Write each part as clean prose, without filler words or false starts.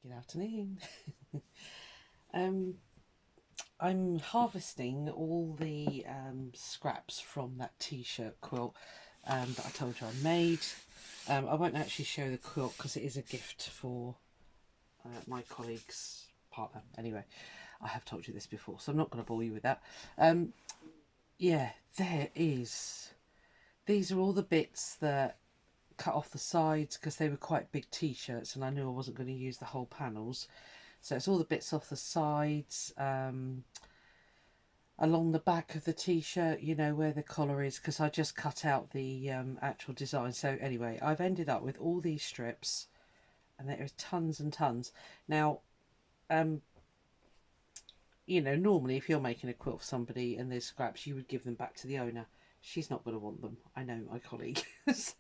Good afternoon. um, I'm harvesting all the scraps from that t-shirt quilt that I told you I made. I won't actually show the quilt because it is a gift for my colleague's partner. Anyway, I have told you this before, so I'm not going to bore you with that. Yeah, there is. These are all the bits that cut off the sides because they were quite big t-shirts and I knew I wasn't going to use the whole panels. So it's all the bits off the sides, along the back of the t-shirt, you know, where the collar is, because I just cut out the actual design. So anyway, I've ended up with all these strips, and there is tons and tons. Now, you know, normally if you're making a quilt for somebody and there's scraps, you would give them back to the owner. She's not going to want them. I know my colleague. So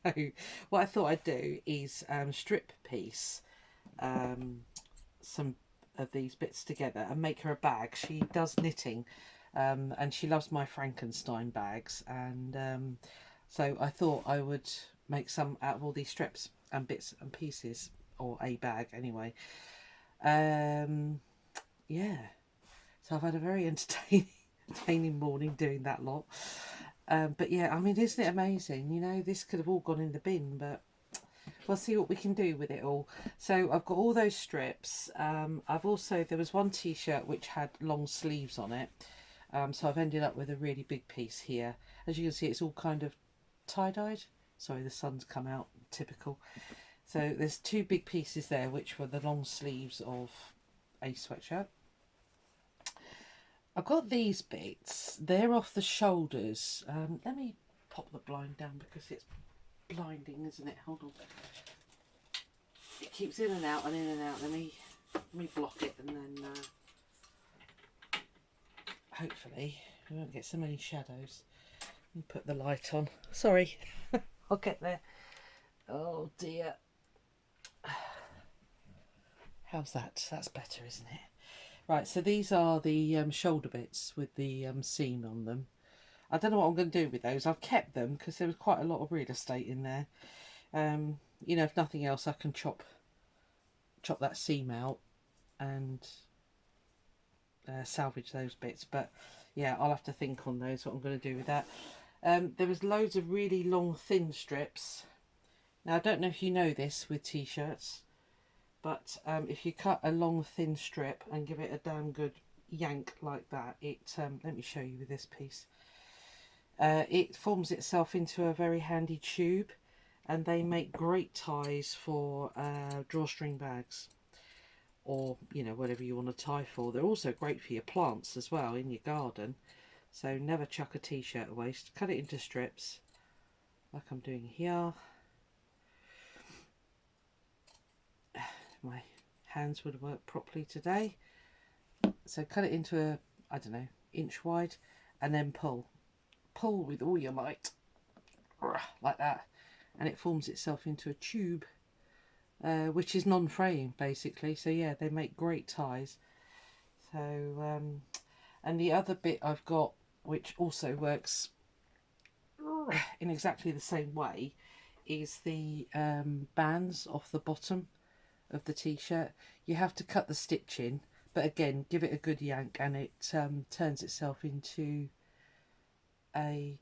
what I thought I'd do is strip piece some of these bits together and make her a bag. She does knitting, and she loves my Frankenstein bags, and so I thought I would make some out of all these strips and bits and pieces, or a bag anyway. Yeah, so I've had a very entertaining morning doing that lot. But yeah, I mean, isn't it amazing? You know, this could have all gone in the bin, but we'll see what we can do with it all. So I've got all those strips. I've also, there was one t-shirt which had long sleeves on it. So I've ended up with a really big piece here. As you can see, it's all kind of tie-dyed. Sorry, the sun's come out, typical. So there's two big pieces there, which were the long sleeves of a sweatshirt. I've got these bits. They're off the shoulders. Let me pop the blind down because it's blinding, isn't it? Hold on. It keeps in and out and in and out. Let me block it, and then hopefully we won't get so many shadows. Let me put the light on. Sorry, I'll get there. Oh dear. How's that? That's better, isn't it? Right, so these are the shoulder bits with the seam on them. I don't know what I'm going to do with those. I've kept them because there was quite a lot of real estate in there. You know, if nothing else, I can chop that seam out and salvage those bits. But yeah, I'll have to think on those, what I'm going to do with that. There was loads of really long thin strips. Now, I don't know if you know this with t-shirts, but if you cut a long thin strip and give it a damn good yank like that, it let me show you with this piece. It forms itself into a very handy tube, and they make great ties for drawstring bags, or you know, whatever you want to tie for. They're also great for your plants as well in your garden, so never chuck a t-shirt away. Just cut it into strips like I'm doing here. My hands would have worked properly today. So cut it into a, I don't know, inch wide, and then pull with all your might, like that, and it forms itself into a tube, which is non-fraying basically. So yeah, they make great ties. So and the other bit I've got, which also works in exactly the same way, is the bands off the bottom of the t-shirt. You have to cut the stitch in, but again, give it a good yank and it turns itself into a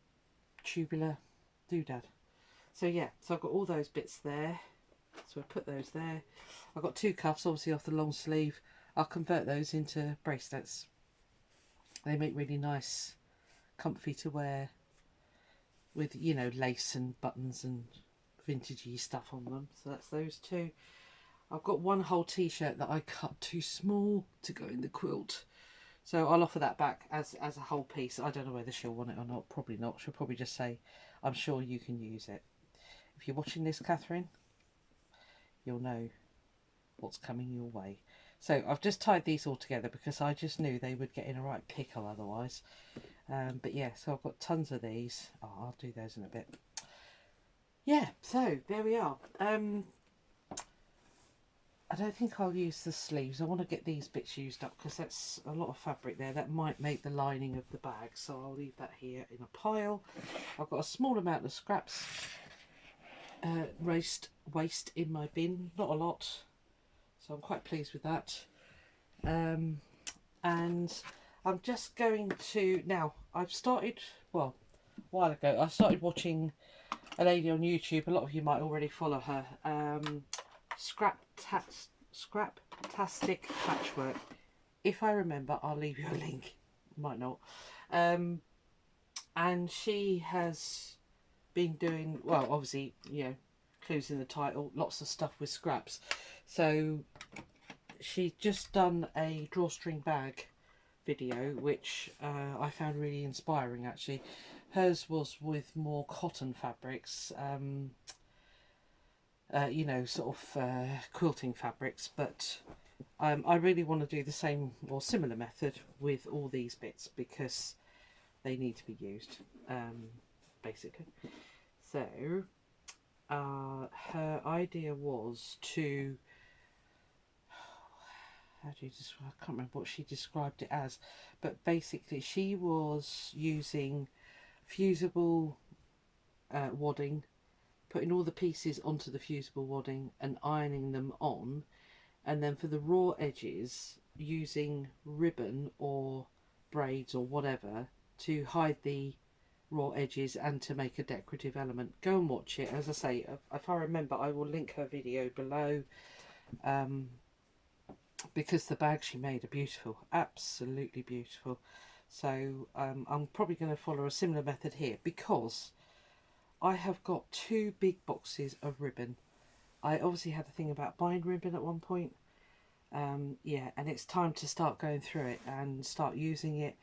tubular doodad. So yeah, so I've got all those bits there, so I put those there. I've got two cuffs obviously off the long sleeve. I'll convert those into bracelets. They make really nice, comfy to wear with, you know, lace and buttons and vintagey stuff on them. So that's those two. I've got one whole t-shirt that I cut too small to go in the quilt, so I'll offer that back as a whole piece. I don't know whether she'll want it or not. Probably not. She'll probably just say, I'm sure you can use it. If you're watching this, Catherine, you'll know what's coming your way. So I've just tied these all together because I just knew they would get in a right pickle otherwise. But yeah, so I've got tons of these. Oh, I'll do those in a bit. Yeah, so there we are. I don't think I'll use the sleeves. I want to get these bits used up because that's a lot of fabric there. That might make the lining of the bag, so I'll leave that here in a pile. I've got a small amount of scraps waste in my bin, not a lot. So I'm quite pleased with that. And I'm just going to, now I've started, well, a while ago, I started watching a lady on YouTube, a lot of you might already follow her, Scraptastic Patchwork. If I remember, I'll leave you a link, might not. And she has been doing, well, obviously, you know, clues in the title, lots of stuff with scraps. So she's just done a drawstring bag video, which I found really inspiring actually. Hers was with more cotton fabrics, you know, sort of quilting fabrics, but I really want to do the same or similar method with all these bits because they need to be used, basically. So her idea was to, how do you describe, I can't remember what she described it as, but basically she was using fusible wadding, putting all the pieces onto the fusible wadding and ironing them on, and then for the raw edges using ribbon or braids or whatever to hide the raw edges and to make a decorative element. Go and watch it. As I say, if I remember, I will link her video below, because the bags she made are beautiful, absolutely beautiful. So I'm probably going to follow a similar method here because I have got 2 big boxes of ribbon. I obviously had a thing about buying ribbon at one point. Yeah, and it's time to start going through it and start using it,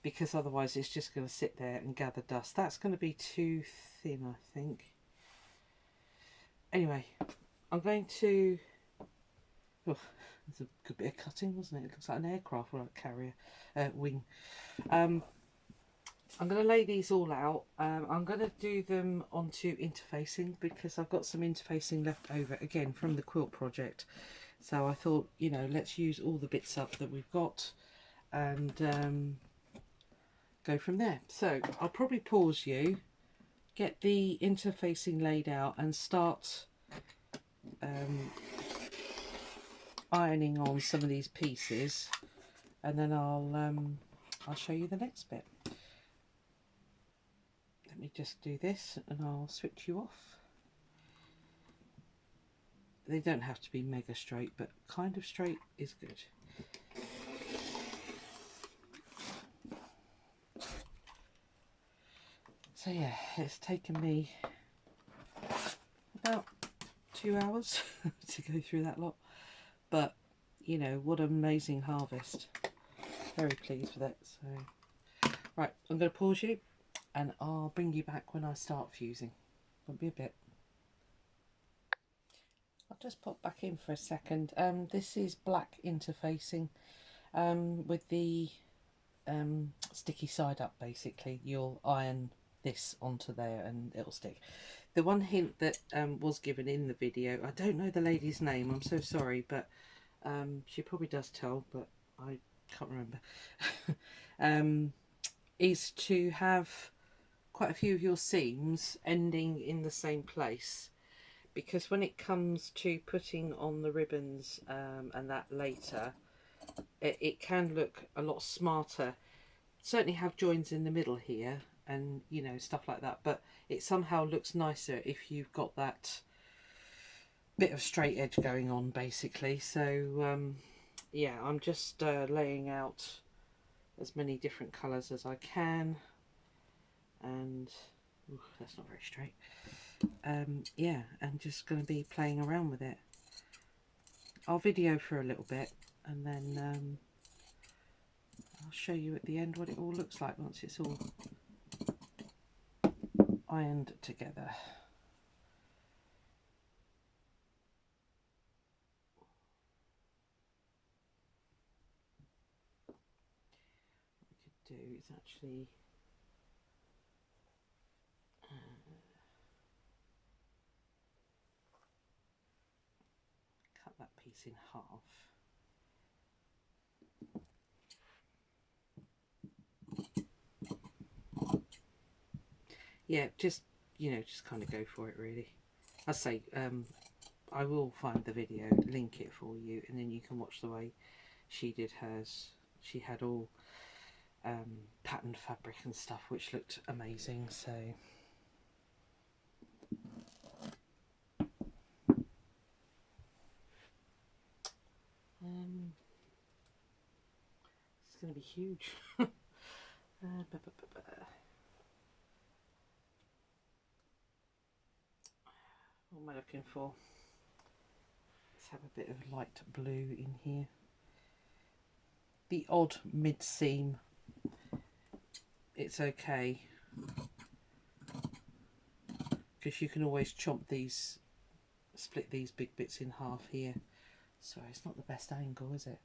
because otherwise it's just going to sit there and gather dust. That's going to be too thin, I think. Anyway, I'm going to... Oh, there's a good bit of cutting, wasn't it? It looks like an aircraft or a carrier wing. I'm going to lay these all out. I'm going to do them onto interfacing because I've got some interfacing left over again from the quilt project. So I thought, you know, let's use all the bits up that we've got and go from there. So I'll probably pause you, get the interfacing laid out and start ironing on some of these pieces, and then I'll show you the next bit. Let me just do this and I'll switch you off. They don't have to be mega straight, but kind of straight is good. So yeah, it's taken me about 2 hours to go through that lot, but you know, what an amazing harvest. Very pleased with it. So right, I'm going to pause you and I'll bring you back when I start fusing. Won't be a bit. I'll just pop back in for a second. This is black interfacing with the sticky side up. Basically, you'll iron this onto there and it'll stick. The one hint that was given in the video, I don't know the lady's name, I'm so sorry, but she probably does tell, but I can't remember, is to have quite a few of your seams ending in the same place, because when it comes to putting on the ribbons and that later, it can look a lot smarter. Certainly have joins in the middle here and, you know, stuff like that, but it somehow looks nicer if you've got that bit of straight edge going on, basically. So yeah, I'm just laying out as many different colours as I can, and ooh, that's not very straight. Yeah, and just going to be playing around with it. I'll video for a little bit and then I'll show you at the end what it all looks like once it's all ironed together. What we could do is actually cut that piece in half. Yeah, just, you know, just kind of go for it really. I say I will find the video, link it for you, and then you can watch the way she did hers. She had all patterned fabric and stuff, which looked amazing. So it's going to be huge. What am I looking for? Let's have a bit of light blue in here. The odd mid seam, it's okay, because you can always chomp these, split these big bits in half here. Sorry, it's not the best angle, is it?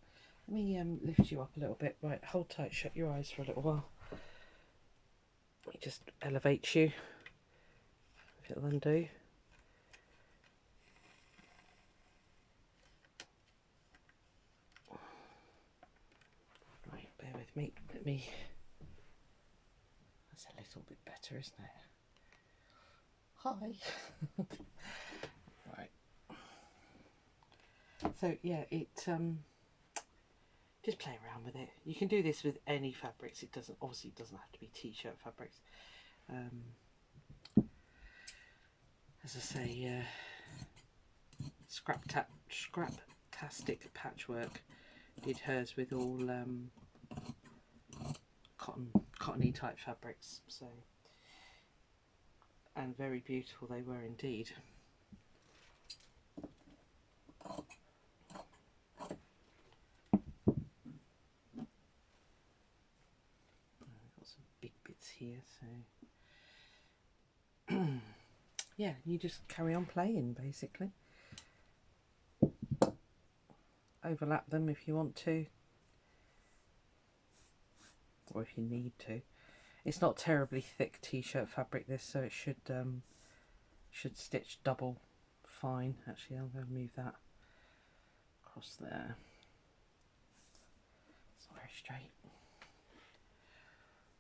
Let me lift you up a little bit. Right, hold tight, shut your eyes for a little while. Let me just elevate you, if it'll undo. Right, bear with me. Let me. That's a little bit better, isn't it? Hi. Right. So yeah, it just play around with it. You can do this with any fabrics. It doesn't have to be t-shirt fabrics. As I say, Scraptastic Patchwork did hers with all cottony type fabrics. So, and very beautiful they were indeed. Here, so yeah, you just carry on playing basically. Overlap them if you want to, or if you need to. It's not terribly thick t-shirt fabric this, so it should stitch double fine. Actually, I'm going to move that across there. It's not very straight.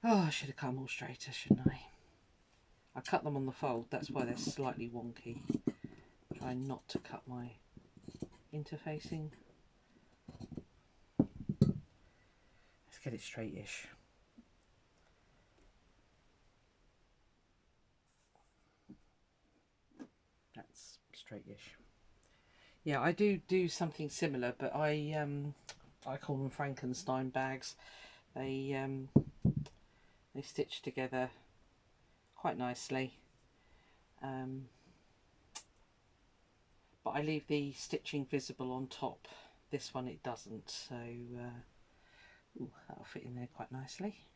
Oh, I should have cut them all straighter, shouldn't I? I cut them on the fold, that's why they're slightly wonky. Try not to cut my interfacing. Let's get it straight-ish. That's straight-ish. Yeah, I do something similar, but I call them Frankenstein bags. They stitch together quite nicely, but I leave the stitching visible on top. This one it doesn't, so ooh, that'll fit in there quite nicely.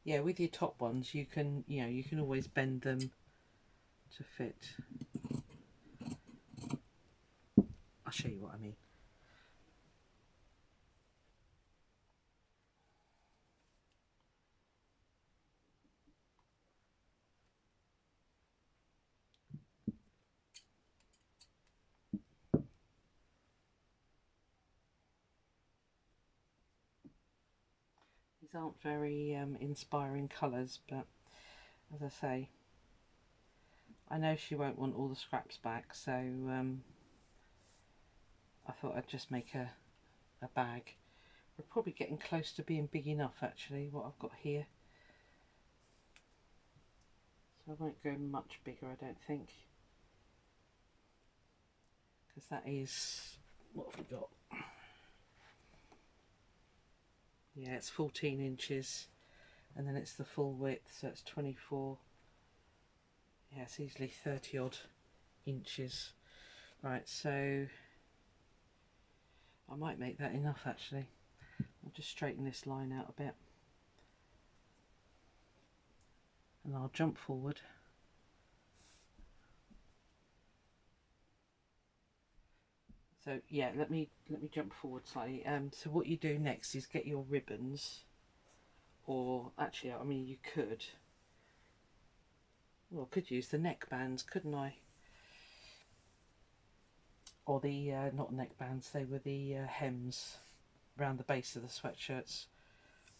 Yeah, with your top ones you can always bend them to fit. I'll show you what I mean. These aren't very inspiring colours, but as I say, I know she won't want all the scraps back, so I thought I'd just make a bag. We're probably getting close to being big enough actually, what I've got here. So I won't go much bigger, I don't think. Because that is, what have we got? Yeah, it's 14 inches. And then it's the full width, so it's 24. Yeah, it's easily 30 odd inches. Right, so I might make that enough actually. I'll just straighten this line out a bit. And I'll jump forward. So yeah, let me jump forward slightly. So what you do next is get your ribbons, or actually, I mean, you could. Well, I could use the neck bands, couldn't I? Or the not neck bands, they were the hems around the base of the sweatshirts.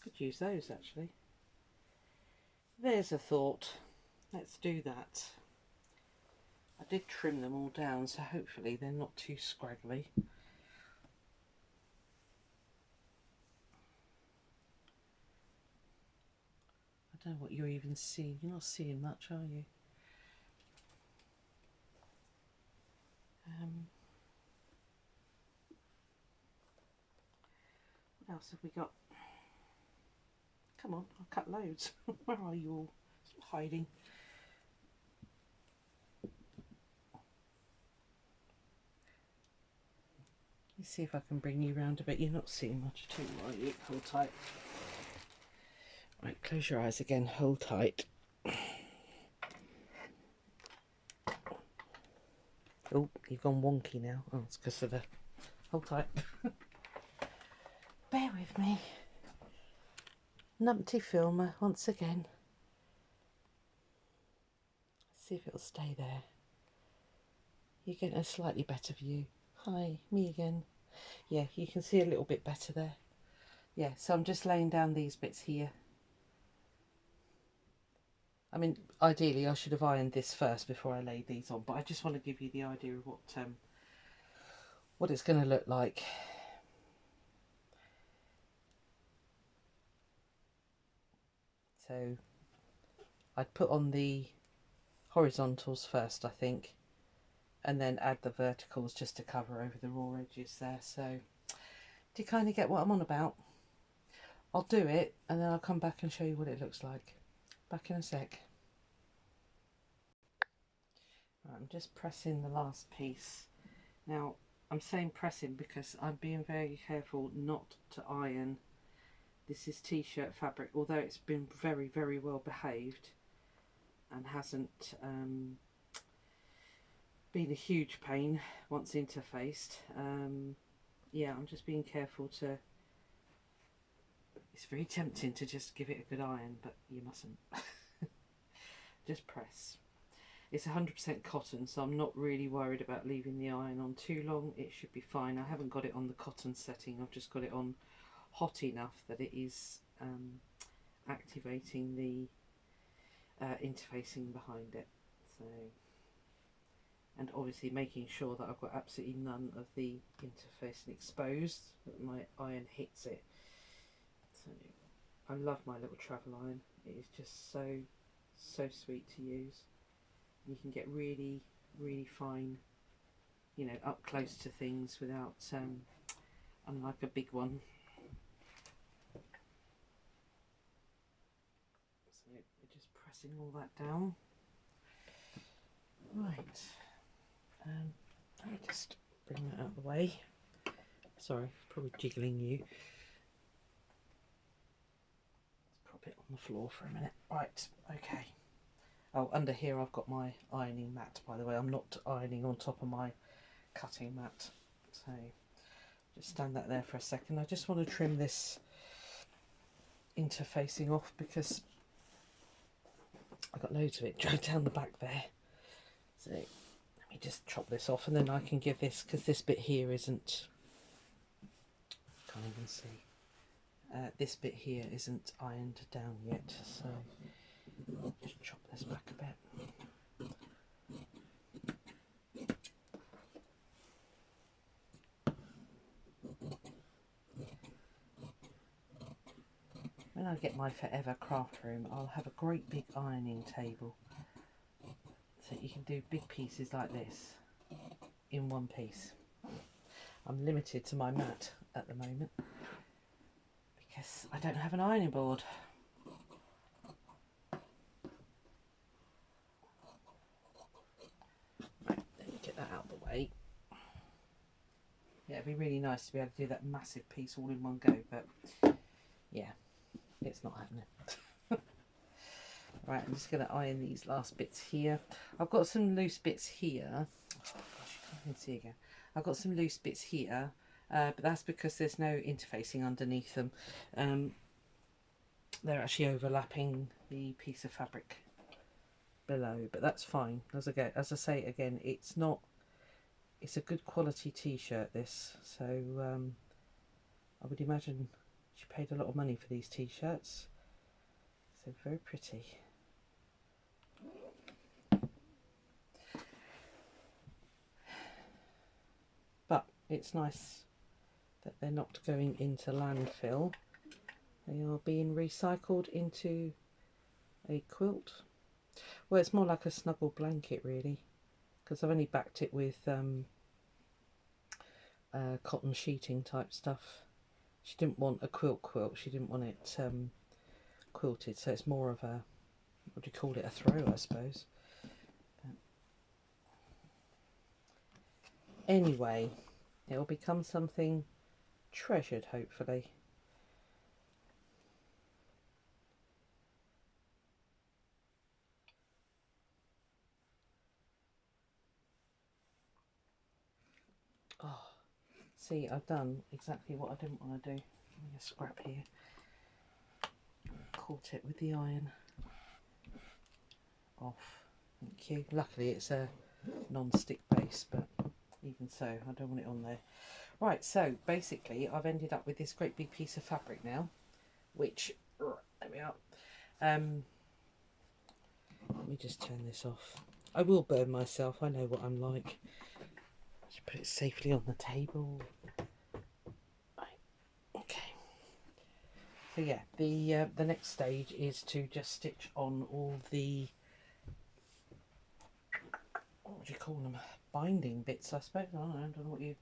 Could use those actually. There's a thought. Let's do that. I did trim them all down, so hopefully they're not too scraggly. I don't know what you're even seeing. You're not seeing much, are you? What else have we got? Come on, I've cut loads. Where are you all? Stop hiding. Let's see if I can bring you round a bit. You're not seeing much too, are you? Hold tight. Right, close your eyes again. Hold tight. Oh, you've gone wonky now. Oh, it's because of the... Hold tight. Bear with me. Numpty filmer once again. Let's see if it'll stay there. You're getting a slightly better view. Hi, me again. Yeah, you can see a little bit better there. Yeah, so I'm just laying down these bits here. I mean, ideally I should have ironed this first before I laid these on, but I just want to give you the idea of what it's going to look like. So I'd put on the horizontals first, I think, and then add the verticals just to cover over the raw edges there. So do you kind of get what I'm on about? I'll do it and then I'll come back and show you what it looks like. Back in a sec. Right, I'm just pressing the last piece. Now I'm saying pressing because I'm being very careful not to iron. This is t-shirt fabric, although it's been very, very well behaved and hasn't been a huge pain once interfaced. Yeah, I'm just being careful to... It's very tempting to just give it a good iron, but you mustn't. Just press. It's 100% cotton, so I'm not really worried about leaving the iron on too long. It should be fine. I haven't got it on the cotton setting. I've just got it on hot enough that it is activating the interfacing behind it. So, and obviously making sure that I've got absolutely none of the interfacing exposed, that my iron hits it. So I love my little travel iron. It is just so sweet to use. You can get really, really fine, you know, up close to things without, unlike a big one. So we're just pressing all that down. Right. Let me just bring that out of the way. Sorry, probably jiggling you. Let's prop it on the floor for a minute. Right, okay. Oh, under here I've got my ironing mat, by the way. I'm not ironing on top of my cutting mat. So just stand that there for a second. I just want to trim this interfacing off because I've got loads of it dragged down the back there. So let me just chop this off and then I can give this, because this bit here isn't, can't even see, this bit here isn't ironed down yet, so I'll just chop this back a bit. When I get my forever craft room, I'll have a great big ironing table so you can do big pieces like this in one piece. I'm limited to my mat at the moment because I don't have an ironing board. Right, let me get that out of the way. Yeah, it'd be really nice to be able to do that massive piece all in one go, but yeah, it's not happening. Right, I'm just going to iron these last bits here. I've got some loose bits here. Oh gosh, you can't even see again. I've got some loose bits here, but that's because there's no interfacing underneath them. They're actually overlapping the piece of fabric below, but that's fine. As I say again, it's not. It's a good quality t-shirt, this. So I would imagine she paid a lot of money for these t-shirts. So very pretty. it's nice that they're not going into landfill. They are being recycled into a quilt. Well, it's more like a snuggle blanket really, because I've only backed it with cotton sheeting type stuff. She didn't want a quilt, she didn't want it quilted, so it's more of a, what do you call it, a throw I suppose. Anyway, it will become something treasured hopefully. Oh, see, I've done exactly what I didn't want to do. Give me a scrap here. Caught it with the iron. Off. Thank you. Luckily it's a non-stick base, but even so, I don't want it on there. Right, so basically I've ended up with this great big piece of fabric now, which, there we are. Let me just turn this off. I will burn myself, I know what I'm like. Just put it safely on the table. Right. Okay. So yeah, the next stage is to just stitch on all the, what would you call them, binding bits I suppose. I don't know what you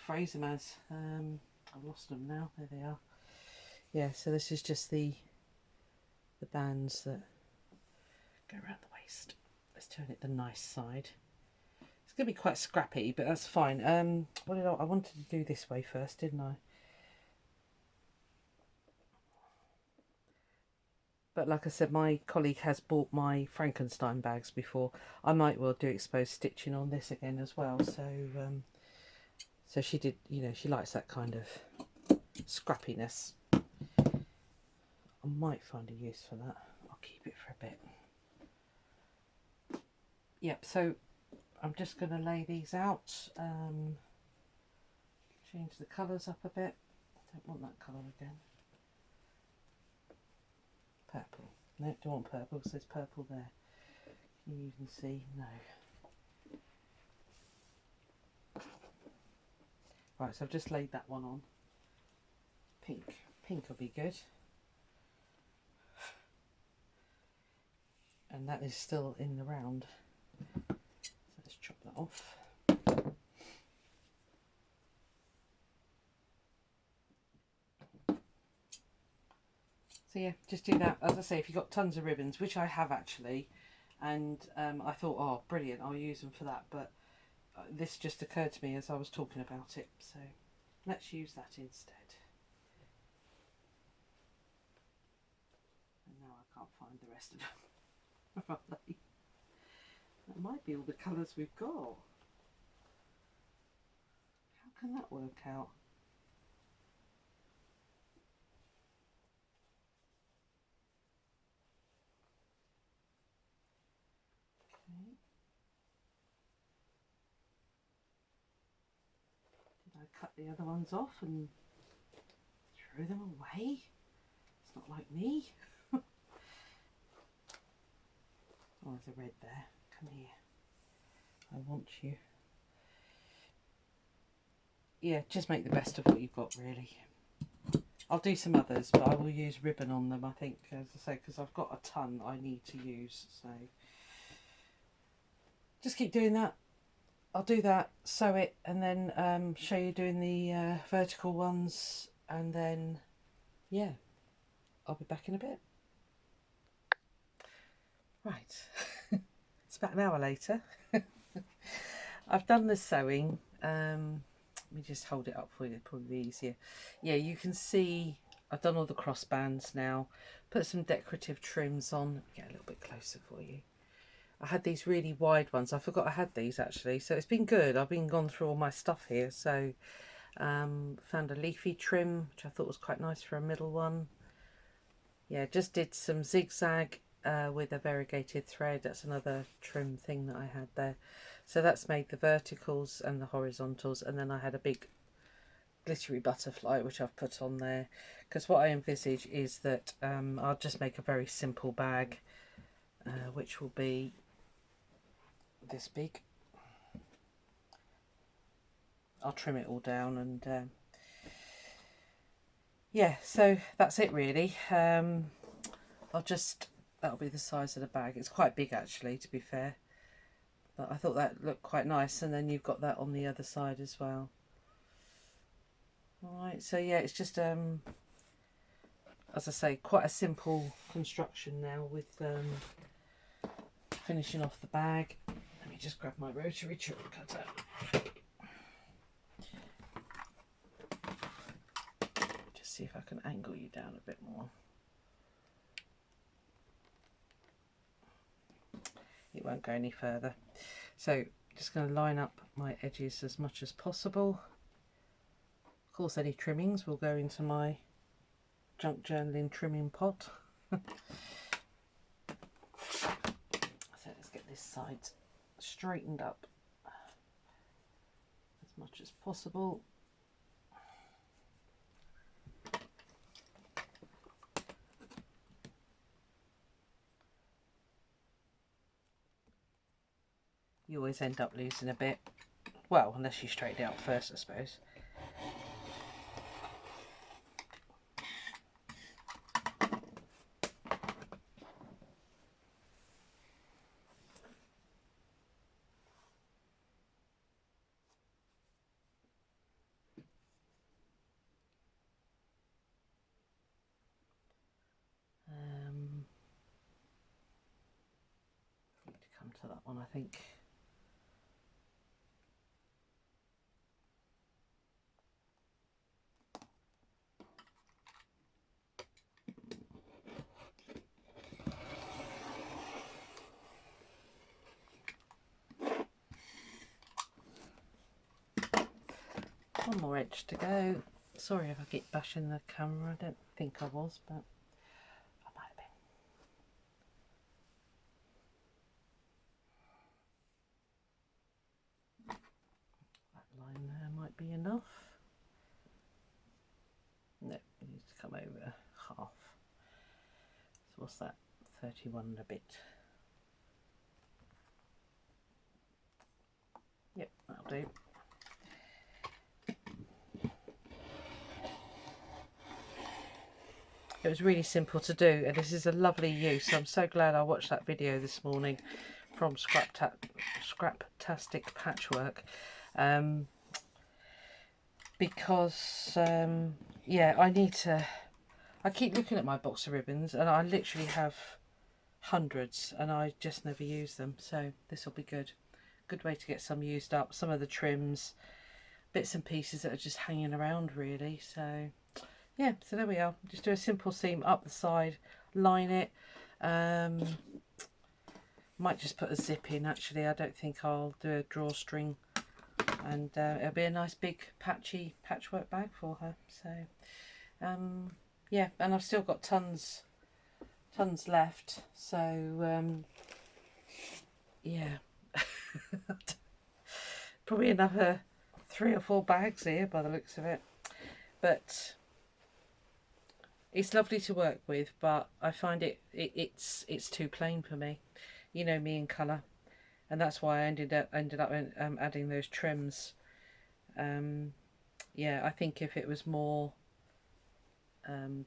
phrase them as. I've lost them now. There they are. Yeah, so this is just the bands that go around the waist. Let's turn it the nice side. It's going to be quite scrappy, but that's fine. What did I wanted to do this way first, didn't I? But like I said, my colleague has bought my Frankenstein bags before. I might well do exposed stitching on this again as well. So so she did, you know, she likes that kind of scrappiness. I might find a use for that. I'll keep it for a bit. Yep, so I'm just going to lay these out. Change the colours up a bit. I don't want that colour again. Purple. No, don't want purple because there's purple there. Can you even see? No. Right, so I've just laid that one on. Pink. Pink will be good. And that is still in the round. So let's chop that off. So yeah, just do that. As I say, if you've got tons of ribbons, which I have actually, and I thought, oh, brilliant, I'll use them for that. But this just occurred to me as I was talking about it. So let's use that instead. And now I can't find the rest of them. That might be all the colours we've got. How can that work out? Okay. Did I cut the other ones off and throw them away? It's not like me. Oh, there's a red there. Come here. I want you. Yeah, just make the best of what you've got, really. I'll do some others, but I will use ribbon on them, I think, as I say, because I've got a ton I need to use. So just keep doing that. I'll do that, sew it, and then show you doing the vertical ones, and then, yeah, I'll be back in a bit. Right, it's about an hour later. I've done the sewing. Let me just hold it up for you, it'll probably be easier. Yeah, you can see I've done all the crossbands now. Put some decorative trims on. Get a little bit closer for you. I had these really wide ones. I forgot I had these actually. So it's been good. I've been gone through all my stuff here. So found a leafy trim, which I thought was quite nice for a middle one. Yeah, just did some zigzag with a variegated thread. That's another trim thing that I had there. So that's made the verticals and the horizontals, and then I had a big glittery butterfly which I've put on there, because what I envisage is that I'll just make a very simple bag which will be this big. I'll trim it all down, and yeah, so that's it really. That'll be the size of the bag. It's quite big actually, to be fair, but I thought that looked quite nice. And then you've got that on the other side as well. Alright, so yeah, it's just as I say, quite a simple construction now with finishing off the bag. Let me just grab my rotary chalk cutter. Just see if I can angle you down a bit more. It won't go any further. So just going to line up my edges as much as possible. Of course, any trimmings will go into my junk journaling trimming pot. So let's get this side straightened up as much as possible. You always end up losing a bit. Well, unless you straighten it out first, I suppose. Need to come to that one, I think. One more edge to go. Sorry if I keep bashing the camera. I don't think I was, but I might have been. That line there might be enough. No, it needs to come over half. So what's that? 31 and a bit. Yep, that'll do. It was really simple to do, and this is a lovely use. I'm so glad I watched that video this morning from Scraptastic Patchwork, because yeah, I keep looking at my box of ribbons and I literally have hundreds and I just never use them, so this will be good way to get some used up. Some of the trims, bits and pieces that are just hanging around really. So yeah, so there we are. Just do a simple seam up the side, line it. Might just put a zip in actually. I don't think I'll do a drawstring, and it'll be a nice big patchy patchwork bag for her. So yeah, and I've still got tons left, so yeah. Probably another 3 or 4 bags here by the looks of it, but it's lovely to work with, but I find it's too plain for me. You know me in colour, and that's why I ended up adding those trims. Yeah, I think if it was more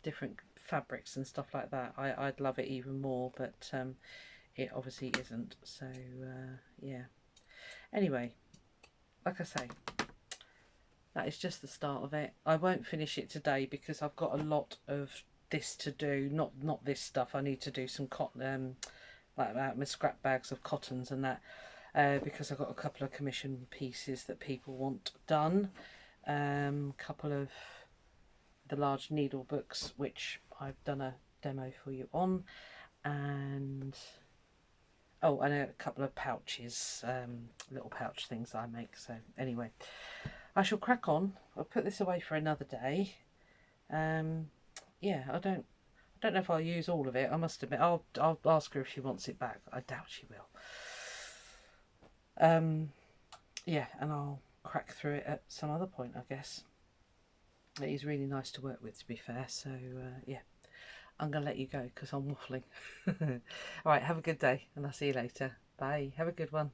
different fabrics and stuff like that, I'd love it even more, but it obviously isn't. So yeah. Anyway, like I say, that is just the start of it. I won't finish it today because I've got a lot of this to do. Not this stuff. I need to do some cotton, like that, with scrap bags of cottons and that, because I've got a couple of commission pieces that people want done. Couple of the large needle books, which I've done a demo for you on, and oh, and a couple of pouches, little pouch things I make. So anyway, I shall crack on. I'll put this away for another day. Yeah, I don't know if I'll use all of it. I must admit, I'll ask her if she wants it back. I doubt she will. Yeah, and I'll crack through it at some other point, I guess. It is really nice to work with, to be fair. So yeah, I'm gonna let you go because I'm waffling. All right, have a good day, and I'll see you later. Bye. Have a good one.